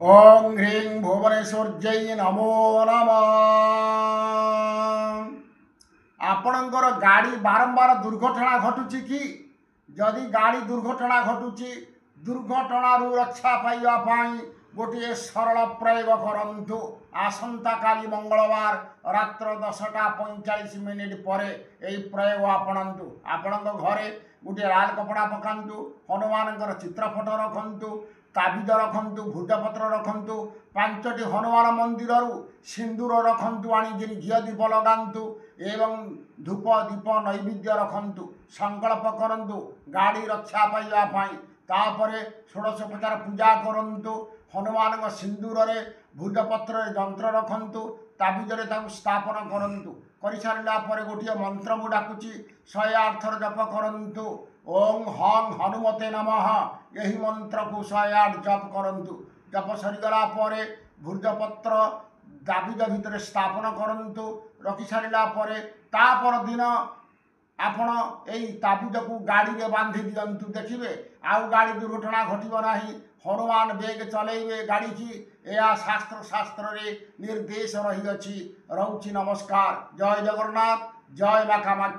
ओं ह्रीं भुवनेश्वर्यै नमो नमः। आपणकर गाड़ी बारंबार दुर्घटना घटुची कि जदि गाड़ी दुर्घटना घटुची दुर्घटना रक्षा पाइबापी गोटे सरल प्रयोग करंतु। आसंता काली मंगलवार रात्र 10:45 पर यही प्रयोग आपणतु। आपण घरे गोटे लाल कपड़ा पकातु, हनुमान चित्रफट रखु, ताबिज रखु, भूतपत्र रखु, 5टी हनुमान मंदिर सिंदूर रखु, आनी घी दीप लगातु एवं धूप दीप नैवेद्य रखु, संकल्प करंतु गाड़ी रक्षा पाइबापी। तापर 16 पूजा करंतु, हनुमान सिंदूर भूतपत्र जंत्र रखु, ताबिजरे स्थापन करंतु। कर सारा पर गोटे मंत्र मु डाकुची 108 थर जप करंतु। ओं हं हनुमते नमः यही मंत्र को 108 जप करंतु। जप सरीगला पर भूतपत्र दाबिज भितर स्थापन करंतु। रखि सारा पर तापर दिन आपण यही ताबिज को गाड़ी में बांधि दिंतु। देखिए आउ गाड़ी दुर्घटना घटब ना। हनुमान बेग चलैबे गाड़ी की यह शास्त्र रे निर्देश रही। नमस्कार। जय जगन्नाथ, जय माँ कामाख्या।